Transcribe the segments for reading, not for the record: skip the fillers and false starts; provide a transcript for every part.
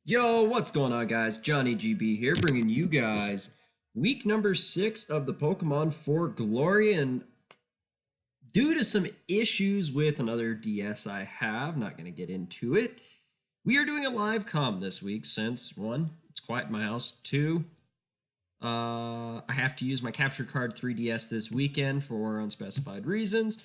Yo, what's going on, guys? Johnny GB here, bringing you guys week number 6 of the Pokemon for Glory. And due to some issues with another DS I have, not going to get into it, we are doing a live comm this week since, one, it's quiet in my house, two, I have to use my capture card 3DS this weekend for unspecified reasons.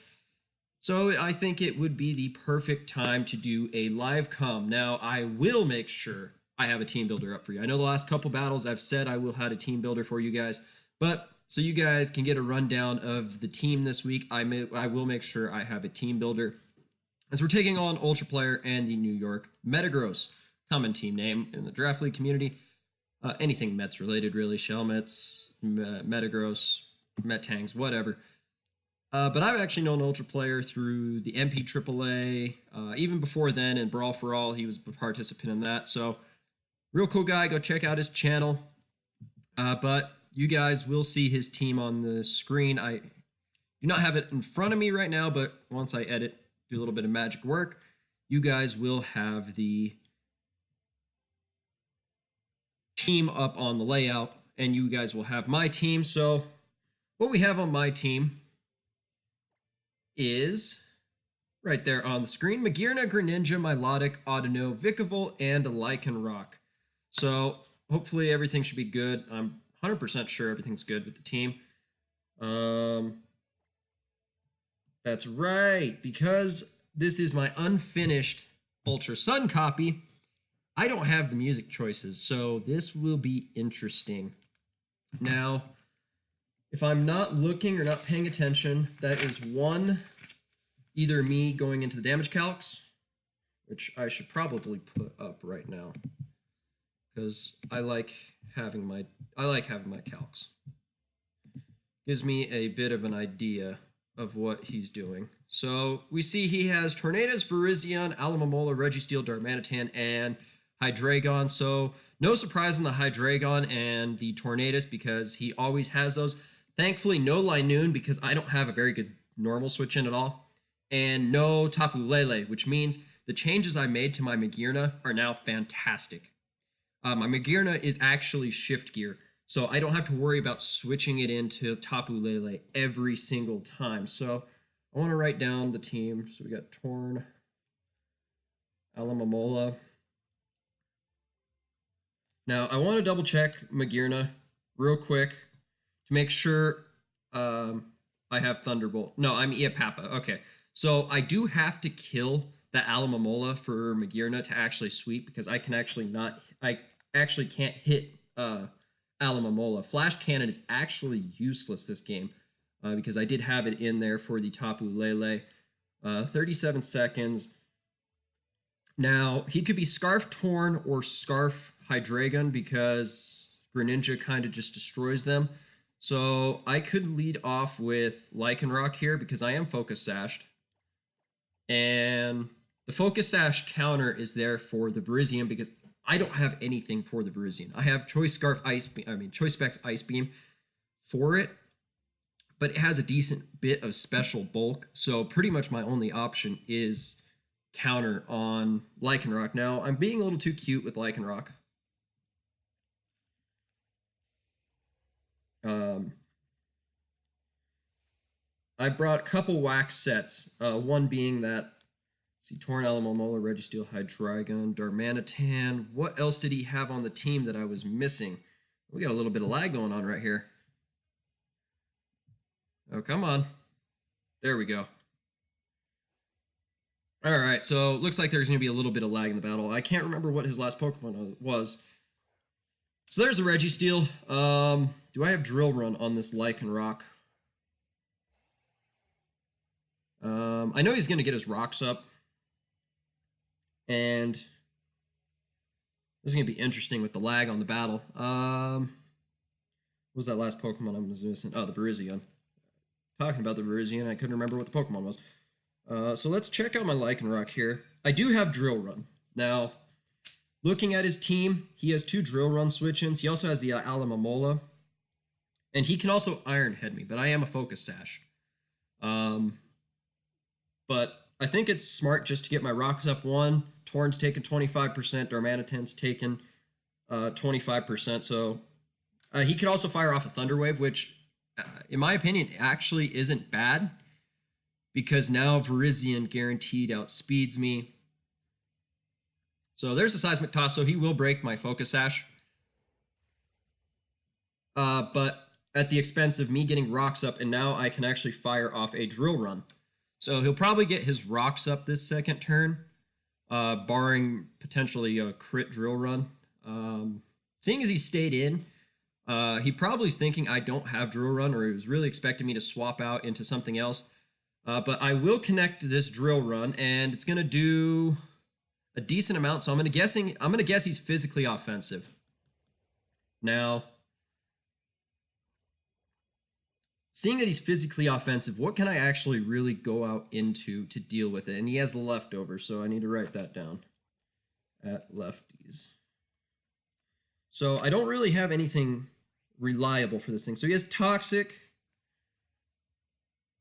So I think it would be the perfect time to do a live comm. Now, I will make sure I have a team builder up for you. I know the last couple battles I've said I will have a team builder for you guys, but so you guys can get a rundown of the team this week, I will make sure I have a team builder as we're taking on Ultra Player and the New York Metagros, common team name in the Draft League community. Anything Mets related, really. Shell Mets, Metagros, Metangs, whatever. But I've actually known Ultra Player through the MP AAA. Even before then, in Brawl for All, he was a participant in that. So, real cool guy. Go check out his channel. But you guys will see his team on the screen. I do not have it in front of me right now, but once I edit, do a little bit of magic work, you guys will have the team up on the layout, and you guys will have my team. So, what we have on my team is right there on the screen: Magearna, Greninja, Milotic, Audino, Vikavolt, and Lycanroc. So hopefully everything should be good. I'm 100% sure everything's good with the team. That's right, because this is my unfinished Ultra Sun copy, I don't have the music choices, so this will be interesting. Now, if I'm not looking or not paying attention, that is one, either me going into the damage calcs, which I should probably put up right now, because I like having my calcs. Gives me a bit of an idea of what he's doing. So we see he has Tornadus, Virizion, Alomomola, Registeel, Darmanitan, and Hydreigon. So no surprise in the Hydreigon and the Tornadus, because he always has those. Thankfully, no Linoon, because I don't have a very good normal switch in at all. And no Tapu Lele, which means the changes I made to my Magearna are now fantastic. My Magearna is actually shift gear, so I don't have to worry about switching it into Tapu Lele every single time. So I want to write down the team. So we got Torn, Alomomola. Now, I want to double check Magearna real quick to make sure I have Thunderbolt. No, I'm Iapapa. Okay, so I do have to kill the Alomomola for Magearna to actually sweep, because I actually can't hit Alomomola. Flash Cannon is actually useless this game, because I did have it in there for the Tapu Lele. 37 seconds. Now, he could be Scarf Torn or Scarf Hydreigon, because Greninja kind of just destroys them. So I could lead off with Lycanroc here, because I am Focus Sashed. And the Focus Sash counter is there for the Virizion, because I don't have anything for the Virizion. I have Choice Specs Ice Beam for it, but it has a decent bit of special bulk. So pretty much my only option is counter on Lycanroc. Now, I'm being a little too cute with Lycanroc. I brought a couple wax sets, one being that, let's see, Torn, Alomomola, Registeel, Hydreigon, Darmanitan. What else did he have on the team that I was missing? We got a little bit of lag going on right here. Oh, come on. There we go. All right, so looks like there's going to be a little bit of lag in the battle. I can't remember what his last Pokemon was. So there's a Registeel. Do I have Drill Run on this Lycanroc? I know he's going to get his rocks up. And this is going to be interesting with the lag on the battle. What was that last Pokemon I was missing? Oh, the Virizion. Talking about the Virizion, I couldn't remember what the Pokemon was. So let's check out my Lycanroc here. I do have Drill Run. Now, looking at his team, he has 2 Drill Run switch-ins. He also has the Alomomola. And he can also Iron Head me, but I am a Focus Sash. But I think it's smart just to get my rocks up, one, Torn's taken 25%, Darmanitan's taken 25%. So he could also fire off a Thunder Wave, which, in my opinion, actually isn't bad, because now Virizion guaranteed outspeeds me. So there's a Seismic Toss, so he will break my Focus Sash. But at the expense of me getting Rocks up, and now I can actually fire off a Drill Run. So he'll probably get his Rocks up this second turn, barring potentially a crit Drill Run. Seeing as he stayed in, he probably is thinking I don't have Drill Run, or he was really expecting me to swap out into something else. But I will connect this Drill Run, and it's going to do a decent amount. So I'm going to guess he's physically offensive. Now, seeing that he's physically offensive, what can I actually really go out into to deal with it? And he has the leftovers, so I need to write that down. At lefties. So I don't really have anything reliable for this thing. So he has Toxic.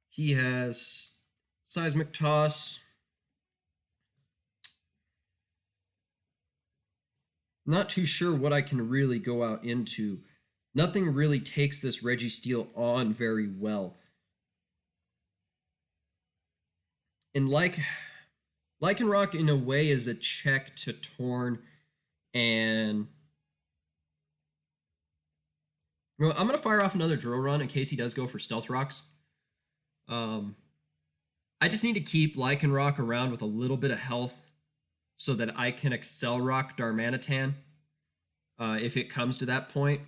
He has Seismic Toss. Not too sure what I can really go out into. Nothing really takes this Registeel on very well. And Lycanroc in a way is a check to Torn, and well, I'm going to fire off another Drill Run in case he does go for Stealth Rocks. I just need to keep Lycanroc around with a little bit of health so that I can Excel Rock Darmanitan if it comes to that point.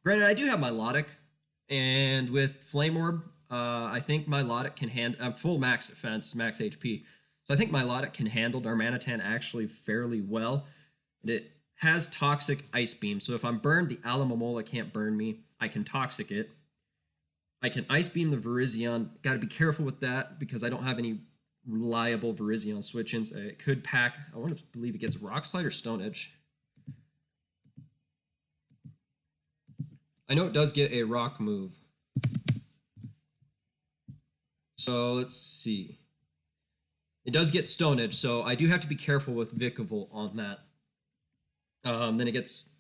Granted, I do have Milotic, and with Flame Orb, I think Milotic can handle full max defense, max HP. So I think Milotic can handle Darmanitan actually fairly well. And it has Toxic Ice Beam, so if I'm burned, the Alomomola can't burn me. I can Toxic it. I can Ice Beam the Virizion. Got to be careful with that because I don't have any reliable Virizion switch-ins. It could pack. I want to believe it gets Rock Slide or Stone Edge. I know it does get a rock move. So let's see. It does get Stone Edge, so I do have to be careful with Vikavolt on that. Then it gets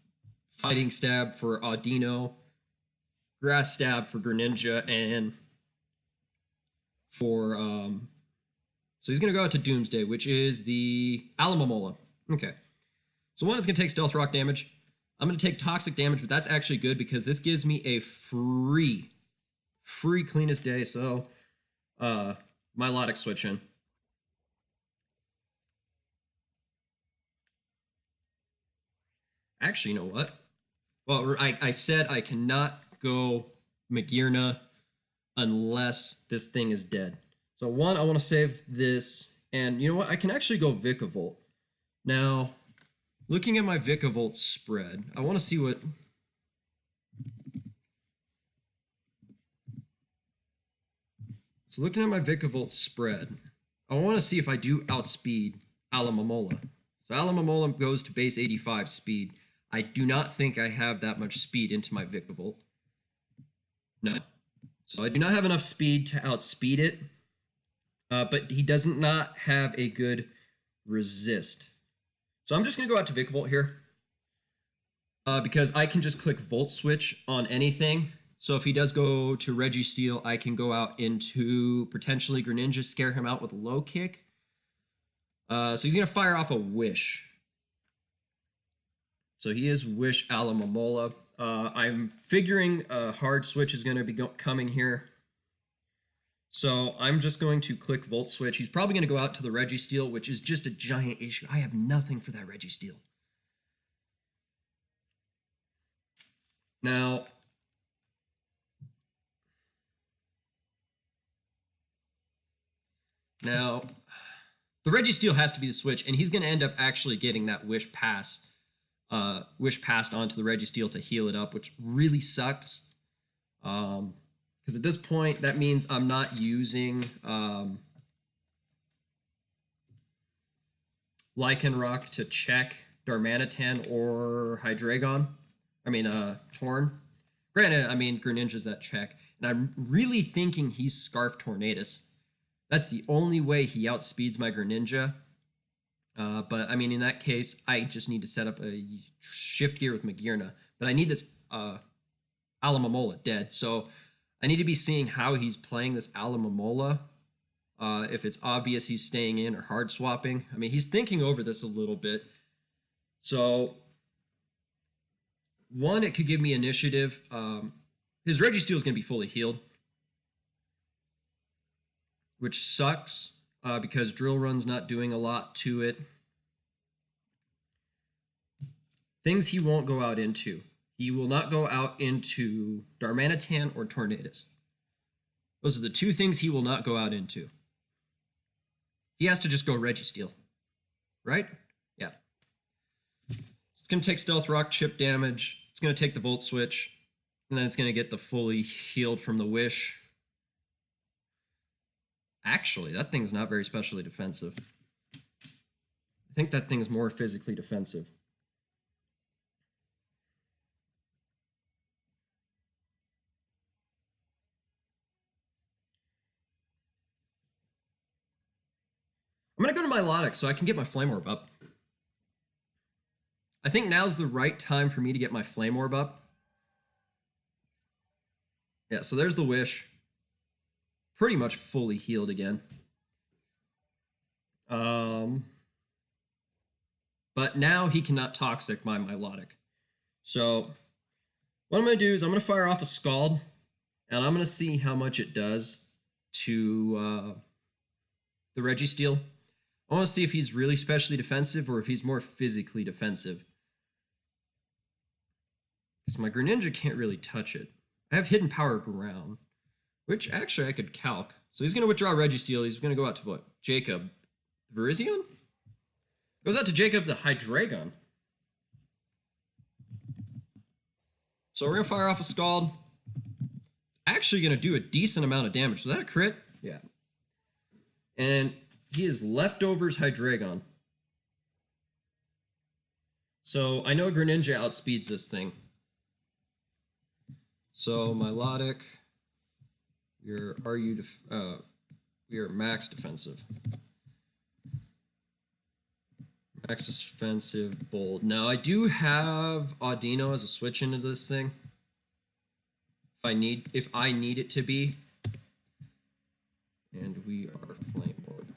Fighting Stab for Audino, Grass Stab for Greninja, and for so he's gonna go out to Doomsday, which is the Alomomola. Okay. So one is gonna take Stealth Rock damage. I'm gonna take Toxic damage, but that's actually good because this gives me a free Cleanest Day, so Milotic switch in. Actually, you know what? Well, I said I cannot go Magearna unless this thing is dead. So one, I want to save this, and you know what? I can actually go Vikavolt. Now, looking at my Vikavolt spread, I want to see what... So looking at my Vikavolt spread, I want to see if I do outspeed Alomomola. So Alomomola goes to base 85 speed. I do not think I have that much speed into my Vikavolt. No. So I do not have enough speed to outspeed it. But he does not have a good resist. So I'm just going to go out to Vikavolt here. Because I can just click Volt Switch on anything. So if he does go to Registeel, I can go out into potentially Greninja, scare him out with a low kick. So he's going to fire off a Wish. So he is Wish Alomomola. I'm figuring a hard switch is going to be coming here. So I'm just going to click Volt Switch. He's probably going to go out to the Registeel, which is just a giant issue. I have nothing for that Registeel. Now, the Registeel has to be the switch, and he's going to end up actually getting that Wish passed onto the Registeel to heal it up, which really sucks. Because at this point, that means I'm not using Lycanroc to check Darmanitan or Hydreigon. I mean, Torn. Granted, I mean, Greninja's that check. And I'm really thinking he's Scarf Tornadus. That's the only way he outspeeds my Greninja. But I mean, in that case, I just need to set up a shift gear with Magirna. But I need this Alamamola dead. So I need to be seeing how he's playing this Alamamola. If it's obvious he's staying in or hard swapping. I mean, he's thinking over this a little bit. So, one, it could give me initiative. His Registeel is going to be fully healed, which sucks because Drill Run's not doing a lot to it. Things he won't go out into. He will not go out into Darmanitan or Tornadus. Those are the two things he will not go out into. He has to just go Registeel, right? Yeah. It's going to take Stealth Rock, chip damage. It's going to take the Volt Switch. And then it's going to get the fully healed from the Wish. Actually, that thing's not very specially defensive. I think that thing's more physically defensive. I'm going to go to Milotic so I can get my Flame Orb up. I think now's the right time for me to get my Flame Orb up. Yeah, so there's the Wish. Pretty much fully healed again. But now he cannot Toxic my Milotic. So what I'm going to do is I'm going to fire off a Scald, and I'm going to see how much it does to the Registeel. I want to see if he's really specially defensive or if he's more physically defensive. Because my Greninja can't really touch it. I have Hidden Power Ground, which actually I could calc. So he's going to withdraw Registeel. He's going to go out to what? Jacob. Virizion? Goes out to Jacob the Hydreigon. So we're going to fire off a Scald. It's actually going to do a decent amount of damage. Was that a crit? Yeah. And he is Leftovers Hydreigon. So I know Greninja outspeeds this thing. So Milotic, we are max defensive. Max defensive, bold. Now I do have Audino as a switch into this thing. If I need it to be. And we are Flame Orb.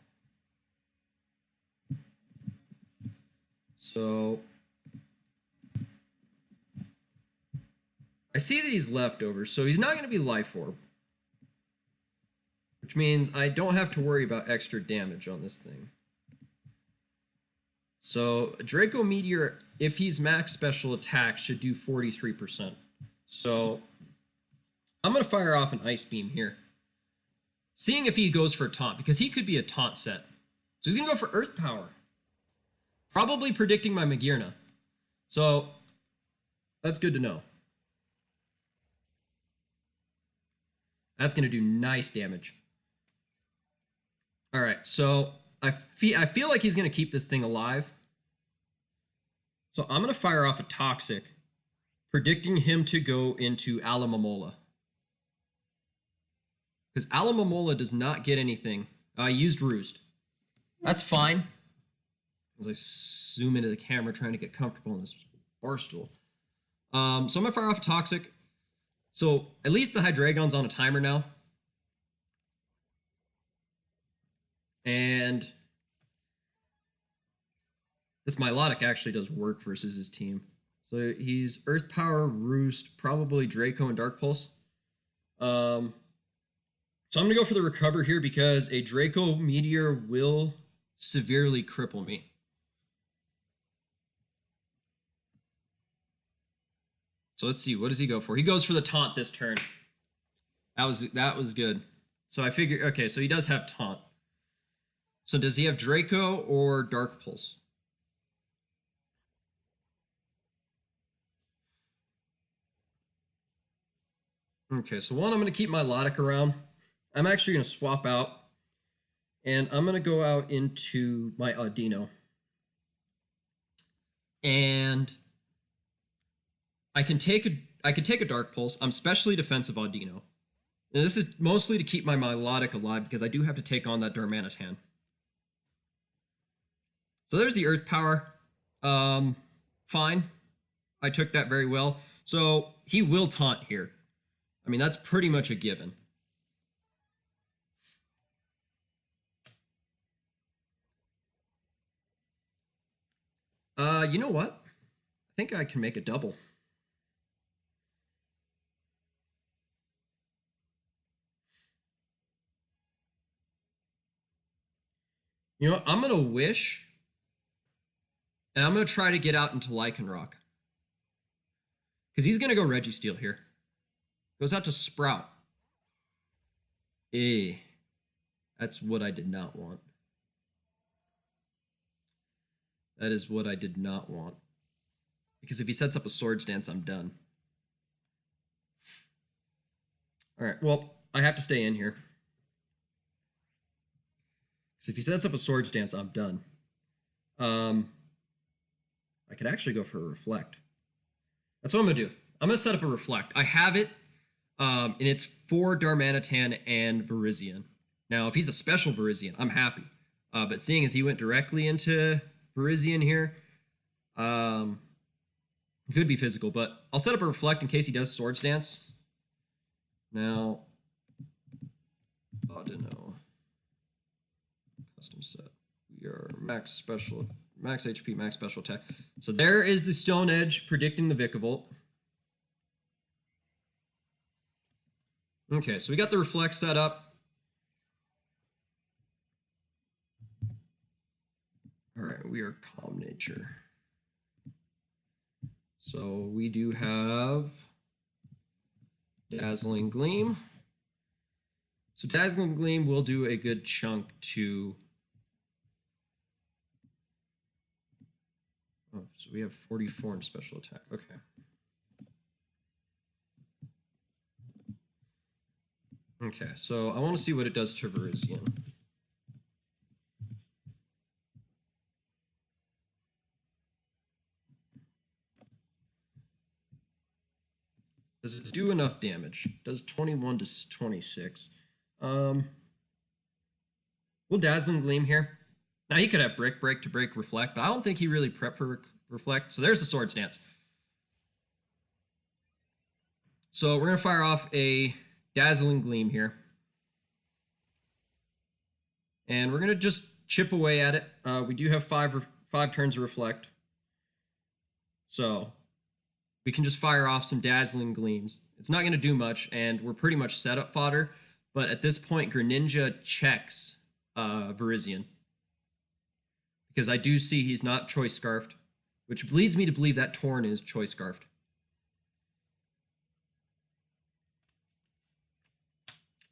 So I see that he's Leftovers, so he's not going to be Life Orb. Which means I don't have to worry about extra damage on this thing. So Draco Meteor, if he's max special attack, should do 43%. So I'm going to fire off an Ice Beam here. Seeing if he goes for a taunt, because he could be a taunt set. So he's going to go for Earth Power. Probably predicting my Magirna. So that's good to know. That's going to do nice damage. All right, so I feel like he's going to keep this thing alive. So I'm going to fire off a Toxic, predicting him to go into Alamamola. Because Alamamola does not get anything. I used Roost. That's fine. As I zoom into the camera trying to get comfortable in this bar stool. So I'm going to fire off a Toxic. So at least the Hydreigon's on a timer now. And this Milotic actually does work versus his team. So he's Earth Power, Roost, probably Draco and Dark Pulse. So I'm going to go for the Recover here because a Draco Meteor will severely cripple me. So let's see, what does he go for? He goes for the Taunt this turn. That was good. So I figure, okay, so he does have Taunt. So does he have Draco or Dark Pulse? Okay, so one, I'm going to keep my Milotic around. I'm actually going to swap out. And I'm going to go out into my Audino. And I can take a Dark Pulse. I'm specially defensive Audino. And this is mostly to keep my Milotic alive because I do have to take on that Darmanitan. So there's the Earth Power. Fine. I took that very well. So he will taunt here. I mean, that's pretty much a given. You know what? I think I can make a double. You know what? I'm going to wish, and I'm going to try to get out into Lycanroc. Because he's going to go Registeel here. Goes out to Sprout. Eh. That's what I did not want. That is what I did not want. Because if he sets up a Swords Dance, I'm done. Alright, well, I have to stay in here. Because if he sets up a Swords Dance, I'm done. I could actually go for a Reflect. That's what I'm going to do. I'm going to set up a Reflect. I have it, and it's for Darmanitan and Virizion. Now, if he's a special Virizion, I'm happy. But seeing as he went directly into Virizion here, it could be physical. But I'll set up a Reflect in case he does Swords Dance. Now, Audino. Custom set. We are max special, max HP, max special attack. So there is the Stone Edge predicting the Vikavolt. Okay, so we got the Reflect set up. All right, we are Calm Nature. So we do have Dazzling Gleam. So Dazzling Gleam will do a good chunk to... Oh, so we have 44 in special attack. Okay. Okay, so I want to see what it does to Virizion. Does it do enough damage? It does 21 to 26. We'll Dazzling Gleam here. Now he could have Brick Break to break Reflect, but I don't think he really prepped for Reflect. So there's the Swords Dance. So we're going to fire off a Dazzling Gleam here. And we're going to just chip away at it. We do have five turns of Reflect. So we can just fire off some Dazzling Gleams. It's not going to do much, and we're pretty much setup fodder. But at this point, Greninja checks Virizion. Because I do see he's not Choice Scarfed, which leads me to believe that Torn is Choice Scarfed.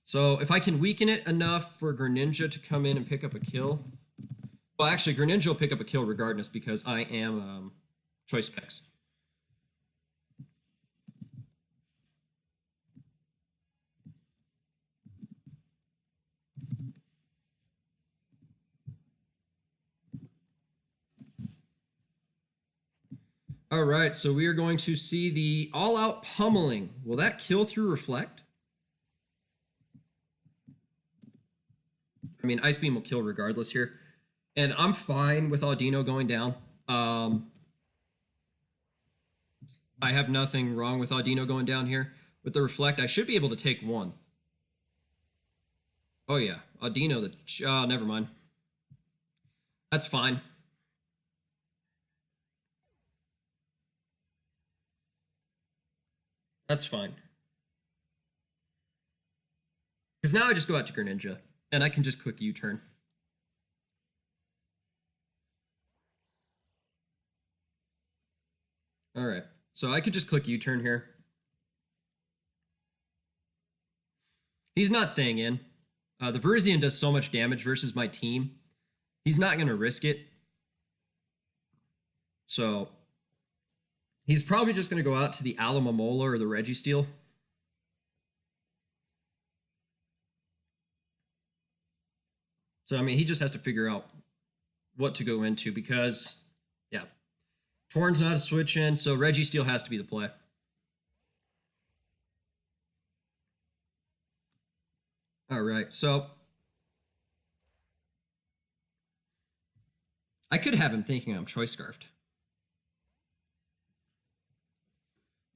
So if I can weaken it enough for Greninja to come in and pick up a kill... Well, actually, Greninja will pick up a kill regardless because I am Choice Specs. All right, so we are going to see the all-out pummeling. Will that kill through Reflect? I mean, Ice Beam will kill regardless here. And I'm fine with Audino going down. I have nothing wrong with Audino going down here. With the Reflect, I should be able to take one. Oh, yeah. Audino, never mind. That's fine. That's fine. Because now I just go out to Greninja, and I can just click U-turn. All right, so I could just click U-turn here. He's not staying in. The Virizion does so much damage versus my team. He's not going to risk it. So he's probably just going to go out to the Alomomola or the Registeel. So, I mean, he just has to figure out what to go into because, yeah, Torn's not a switch in, so Registeel has to be the play. All right, so I could have him thinking I'm Choice Scarfed.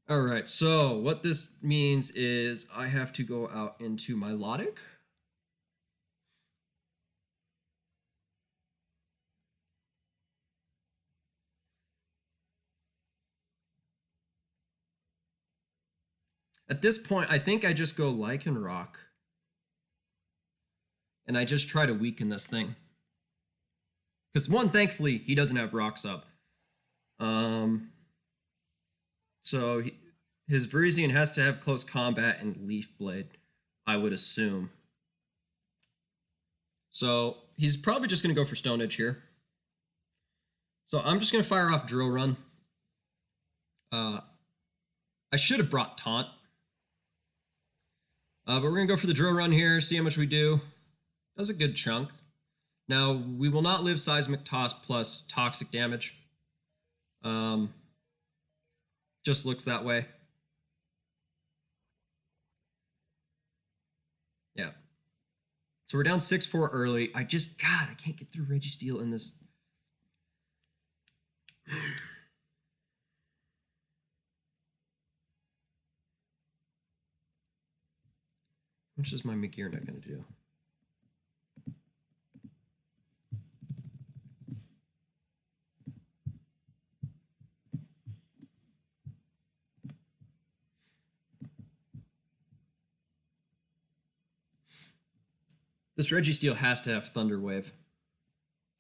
All right, so what this means is I have to go out into my Melodic. At this point, I think I just go Lycanroc. And I just try to weaken this thing. Because one, thankfully, he doesn't have rocks up. So his Virizion has to have close combat and Leaf Blade, I would assume. So he's probably just going to go for Stone Edge here. So I'm just going to fire off Drill Run. I should have brought Taunt. But we're going to go for the Drill Run here, see how much we do. Does a good chunk. Now, we will not live Seismic Toss plus Toxic damage. Just looks that way. Yeah. So we're down 6-4 early. I can't get through Registeel in this. How much is my Magearna going to do? This Registeel has to have Thunder Wave.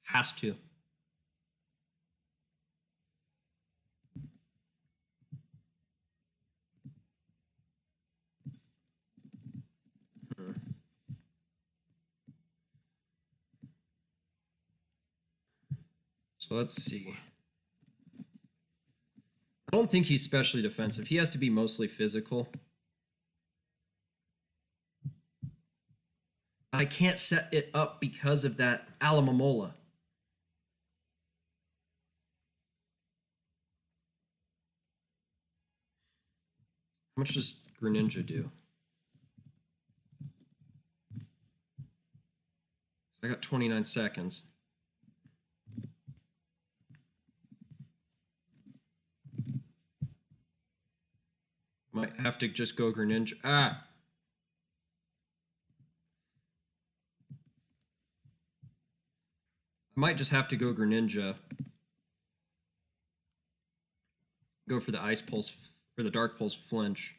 Has to. So let's see. I don't think he's specially defensive. He has to be mostly physical. I can't set it up because of that Alamamola. How much does Greninja do? I got 29 seconds. Might have to just go Greninja. I might just have to go Greninja. Go for the Ice Pulse, or the Dark Pulse flinch.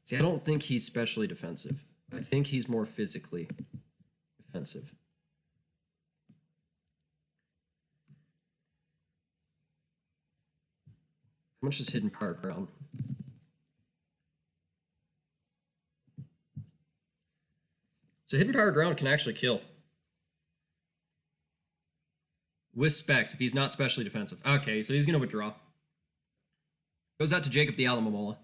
See, I don't think he's specially defensive. I think he's more physically defensive. How much is Hidden Power Ground? So Hidden Power Ground can actually kill. With specs, if he's not specially defensive. Okay, so he's going to withdraw. Goes out to Jacob the Alamamola.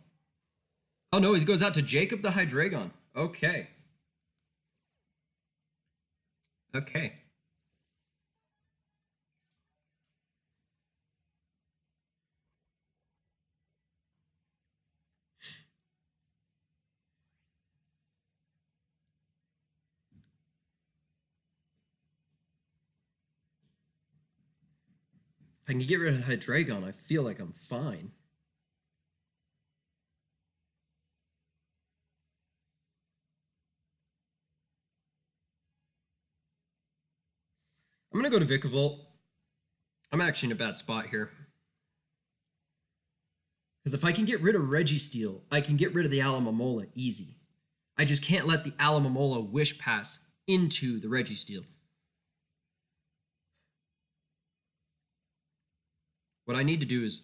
Oh no, he goes out to Jacob the Hydreigon. Okay. Okay. If I can get rid of Hydreigon, I feel like I'm fine. I'm going to go to Vikavolt. I'm actually in a bad spot here. Because if I can get rid of Registeel, I can get rid of the Alamamola easy. I just can't let the Alamamola Wish Pass into the Registeel. What I need to do is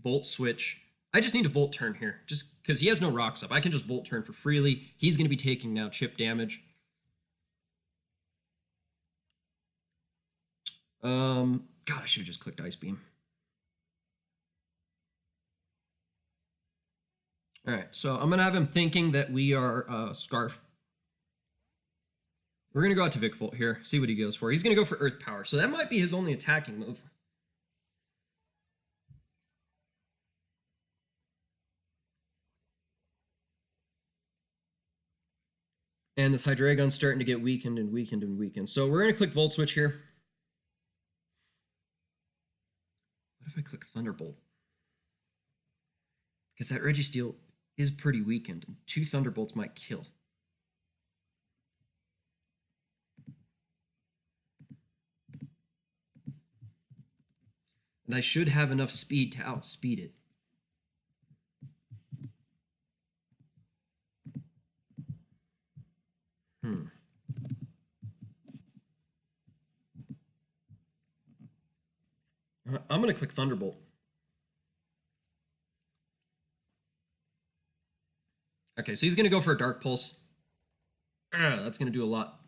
Volt Switch. I just need a Volt Turn here, just because he has no rocks up. I can just Volt Turn for freely. He's going to be taking now chip damage. God, I should have just clicked Ice Beam. All right, so I'm gonna have him thinking that we are Scarf. We're gonna go out to Vikavolt here, see what he goes for. He's gonna go for Earth Power, so that might be his only attacking move. And this Hydreigon's starting to get weakened and weakened and weakened. So we're gonna click Volt Switch here. What if I click Thunderbolt? Because that Registeel is pretty weakened, and 2 Thunderbolts might kill. And I should have enough speed to outspeed it. I'm going to click Thunderbolt. Okay, so he's going to go for a Dark Pulse. That's going to do a lot.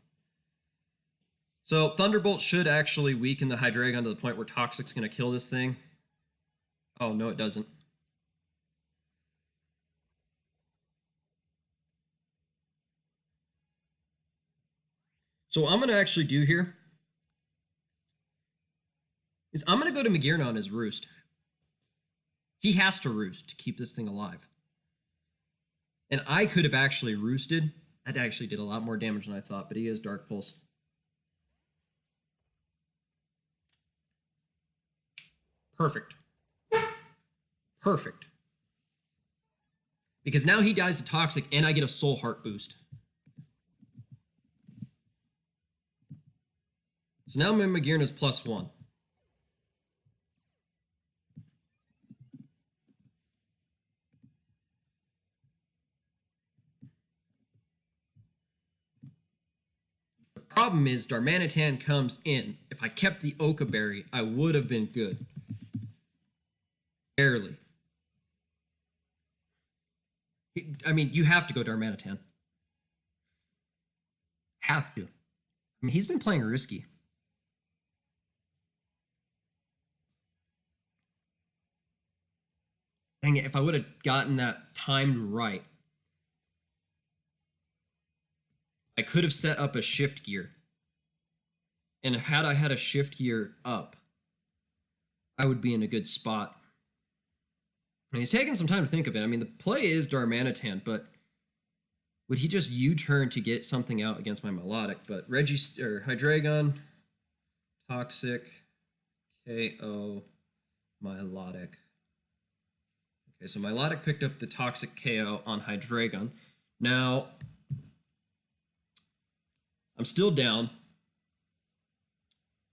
So Thunderbolt should actually weaken the Hydreigon to the point where Toxic's going to kill this thing. Oh, no, it doesn't. So what I'm going to actually do here is I'm going to go to Magearna on his Roost. He has to Roost to keep this thing alive. And I could have actually Roosted. That actually did a lot more damage than I thought, but he is Dark Pulse. Perfect. Perfect. Because now he dies to Toxic, and I get a Soul Heart boost. So now my Magearna's +1. The problem is Darmanitan comes in. If I kept the Oka Berry, I would have been good. Barely. I mean, you have to go Darmanitan. Have to. I mean, he's been playing risky. Dang it, if I would have gotten that timed right, I could have set up a shift gear. And had I had a shift gear up, I would be in a good spot. And he's taking some time to think of it. I mean, the play is Darmanitan, but would he just U-turn to get something out against my Melodic? But Hydreigon, Toxic, KO, Milotic. Okay, so Milotic picked up the Toxic KO on Hydreigon. Now, I'm still down.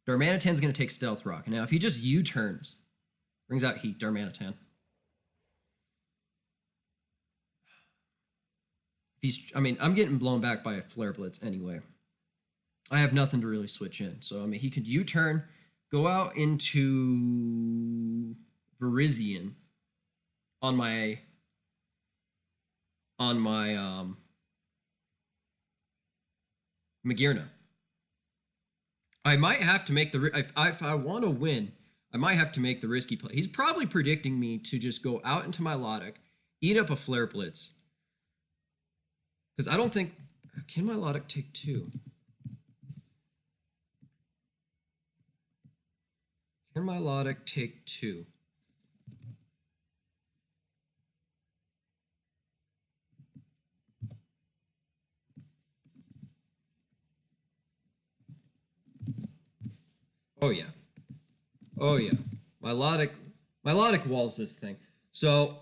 Darmanitan's going to take Stealth Rock. Now, if he just U-turns, brings out Heat, Darmanitan. I mean, I'm getting blown back by a Flare Blitz anyway. I have nothing to really switch in. So, I mean, he could U-turn, go out into Virizion on my Magearna. I might have to make the if I want to win, I might have to make the risky play. He's probably predicting me to just go out into my Milotic, eat up a Flare Blitz. Because I don't think... Can my Milotic take 2? Can my Milotic take 2? Oh, yeah. Oh, yeah. Milotic walls this thing. So,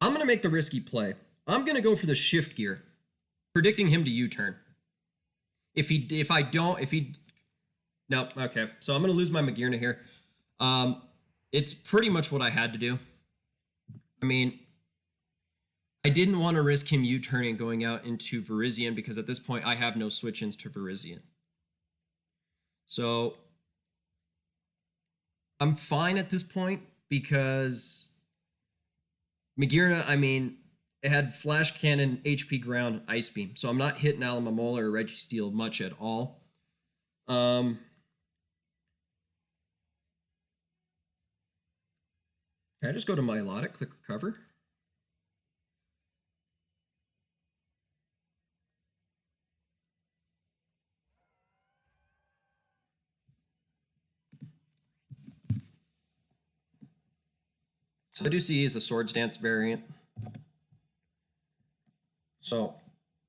I'm going to make the risky play. I'm going to go for the shift gear, predicting him to U-turn. Nope, okay. So I'm going to lose my Magearna here. It's pretty much what I had to do. I mean, I didn't want to risk him U-turning going out into Virizion because at this point I have no switch-ins to Virizion. So I'm fine at this point because Magearna, I mean, it had Flash Cannon, HP Ground, and Ice Beam. So I'm not hitting Alomomola or Registeel much at all. Can I just go to Milotic, click Recover? So I do see he's a Swords Dance variant. So,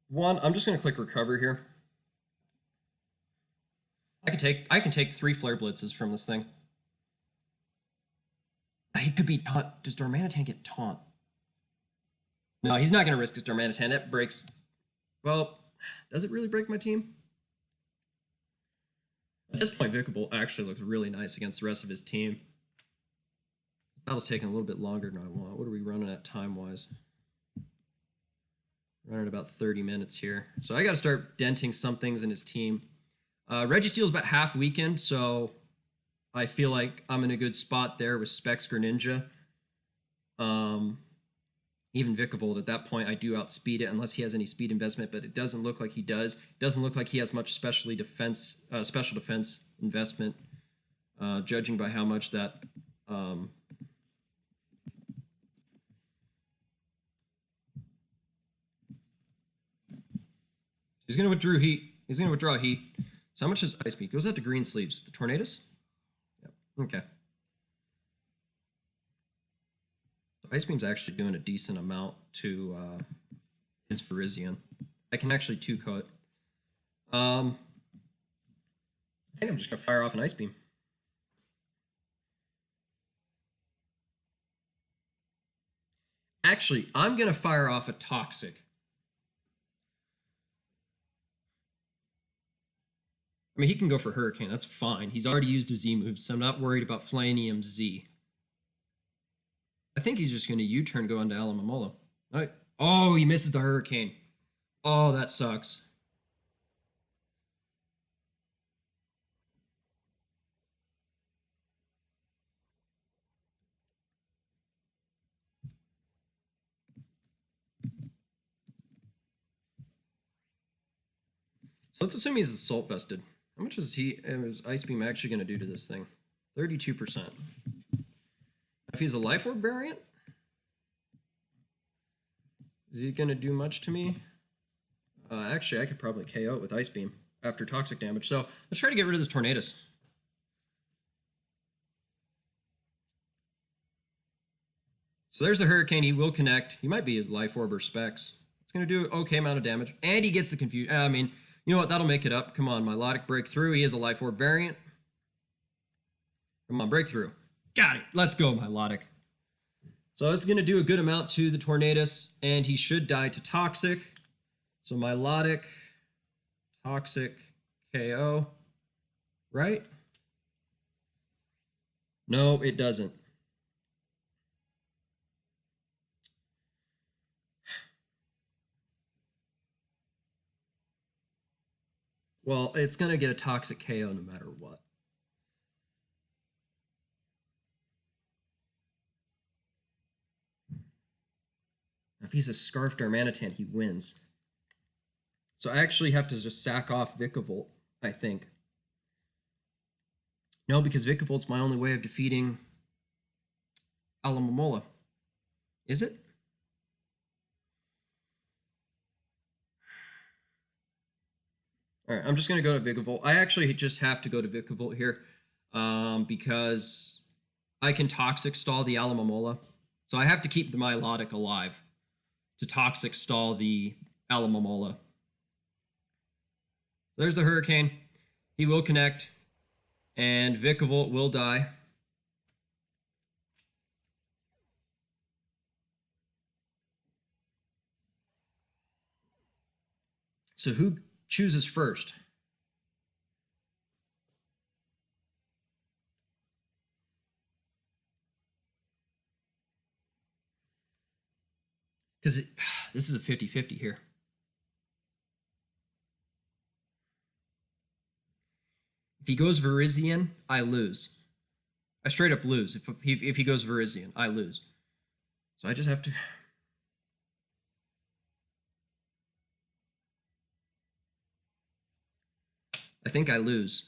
one, I'm just going to click recover here. I can take 3 Flare Blitzes from this thing. He could be taunt. Does Darmanitan get taunt? No, he's not going to risk his Darmanitan. That breaks. Well, does it really break my team? At this point, Vikavolt actually looks really nice against the rest of his team. That was taking a little bit longer than I want. What are we running at time-wise? Running about 30 minutes here. So I got to start denting some things in his team. Registeel's about half weakened, so I feel like I'm in a good spot there with Specs Greninja. Even Vikavolt at that point, I do outspeed it unless he has any speed investment, but it doesn't look like he does. It doesn't look like he has much special defense investment, judging by how much that. He's going to withdraw heat. He's going to withdraw heat. So how much is Ice Beam? Goes out to Green Sleeves. The Tornadus? Yep. Okay. So Ice Beam's actually doing a decent amount to his Virizion. I can actually 2-KO it. I think I'm just going to fire off an Ice Beam. Actually, I'm going to fire off a Toxic. I mean, he can go for Hurricane. That's fine. He's already used a Z move, so I'm not worried about Flanium Z. I think he's just going to U-turn, go into Alomomola. Right. Oh, he misses the Hurricane. Oh, that sucks. So let's assume he's Assault Vested. How much is Ice Beam actually going to do to this thing? 32%. If he's a Life Orb variant, is he going to do much to me? Actually, I could probably KO it with Ice Beam after toxic damage. So let's try to get rid of this Tornadus. So there's the Hurricane. He will connect. He might be a Life Orb or Specs. It's going to do an okay amount of damage. And he gets the confusion. I mean, you know what? That'll make it up. Come on, Milotic Breakthrough. He is a Life Orb variant. Come on, Breakthrough. Got it. Let's go, Milotic. So it's going to do a good amount to the Tornadus, and he should die to Toxic. So Milotic, Toxic, KO. Right? No, it doesn't. Well, it's going to get a Toxic KO no matter what. If he's a Scarf Darmanitan, he wins. So I actually have to just sack off Vikavolt, I think. No, because Vikavolt's my only way of defeating Alomomola. Is it? All right, I'm just going to go to Vikavolt. I actually just have to go to Vikavolt here because I can Toxic Stall the Alomomola. So I have to keep the Milotic alive to Toxic Stall the Alomomola. There's the Hurricane. He will connect, and Vikavolt will die. So who chooses first? Because this is a 50-50 here. If he goes Virizion, I lose. I straight up lose. If he goes Virizion, I lose. So I just have to... I think I lose.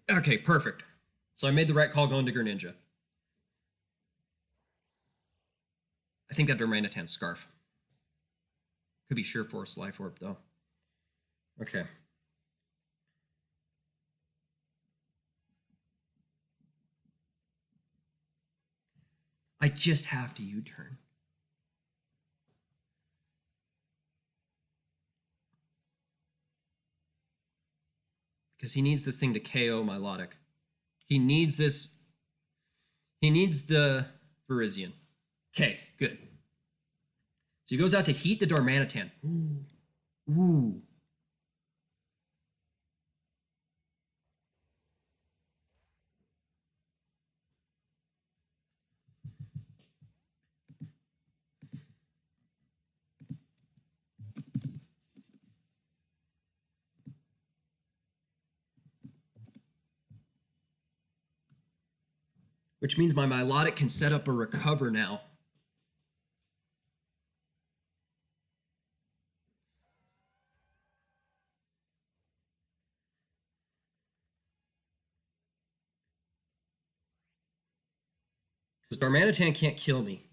Okay, perfect. So I made the right call going to Greninja. I think that Darmanitan's Scarf. Could be Sheer Force Life Orb, though. Okay. I just have to U-turn. Because he needs this thing to KO my Logic. He needs this. He needs the Virizion. Okay, good. So he goes out to heat the Darmanitan. Ooh. Which means my Milotic can set up a recover now. Because Darmanitan can't kill me.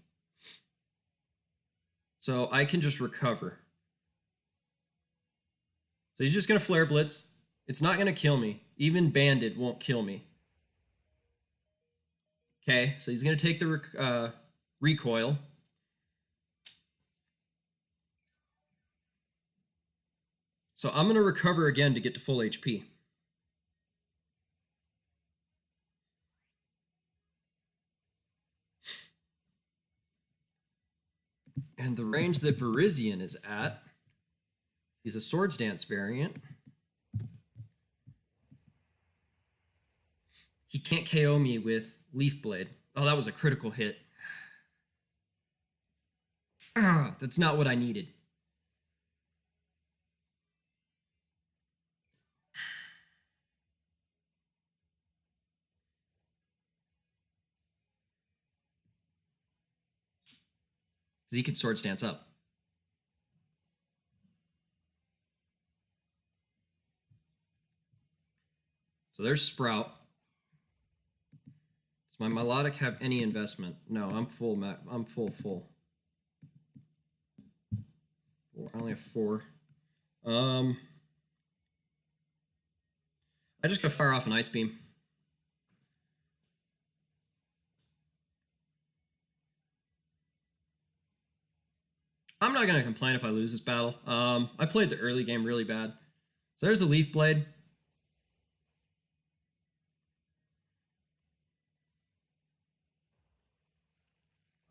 So I can just recover. So he's just going to Flare Blitz. It's not going to kill me. Even Bandit won't kill me. Okay, so he's going to take the recoil. So I'm going to recover again to get to full HP. And the range that Virizion is at, he's a Swords Dance variant. He can't KO me with Leaf Blade. Oh, that was a critical hit. That's not what I needed. Because he could Swords Dance up. So there's Sprout. Does my Milotic have any investment? No, I'm full. I'm full. I only have 4. I just gotta fire off an Ice Beam. I'm not gonna complain if I lose this battle. I played the early game really bad. So there's a Leaf Blade.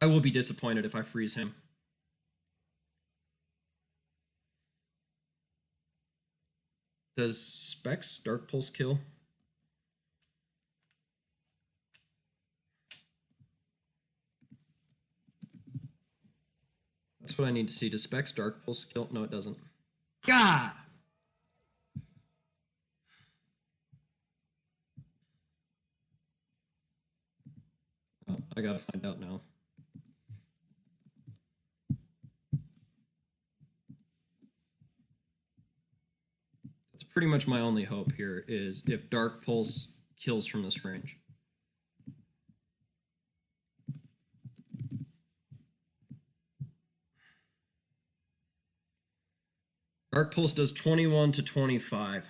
I will be disappointed if I freeze him. Does Specs Dark Pulse kill? That's what I need to see. Does Specs Dark Pulse kill? No, it doesn't. God! Oh, I gotta find out now. That's pretty much my only hope here, is if Dark Pulse kills from this range. Dark Pulse does 21 to 25.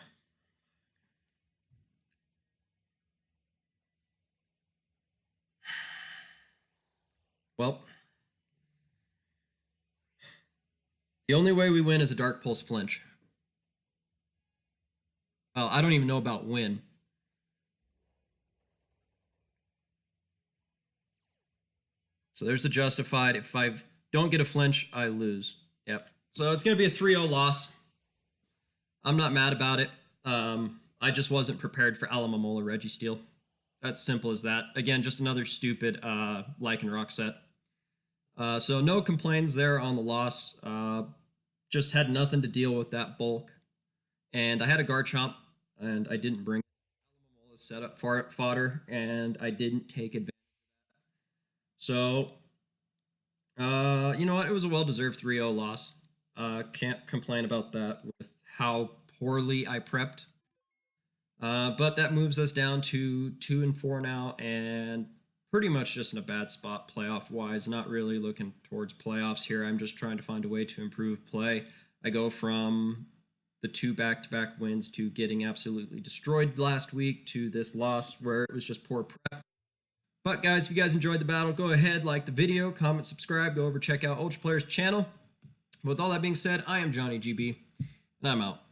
Well, the only way we win is a Dark Pulse flinch. Well, I don't even know about win. So there's the Justified. If I don't get a flinch, I lose. Yep. So it's going to be a 3-0 loss. I'm not mad about it. I just wasn't prepared for Alamamola Registeel. That's simple as that. Again, just another stupid Lycanroc set. So no complaints there on the loss. Just had nothing to deal with that bulk. And I had a Garchomp, and I didn't bring Alamamola's setup fodder, and I didn't take advantage of that. So, you know what? It was a well-deserved 3-0 loss. Can't complain about that with how poorly I prepped. But that moves us down to 2-4 now, and pretty much just in a bad spot playoff-wise. Not really looking towards playoffs here. I'm just trying to find a way to improve play. I go from the 2 back-to-back wins to getting absolutely destroyed last week to this loss where it was just poor prep. But guys, if you guys enjoyed the battle, go ahead, like the video, comment, subscribe, go over check out Ultra Player's channel. With all that being said, I am Johnny GB, and I'm out.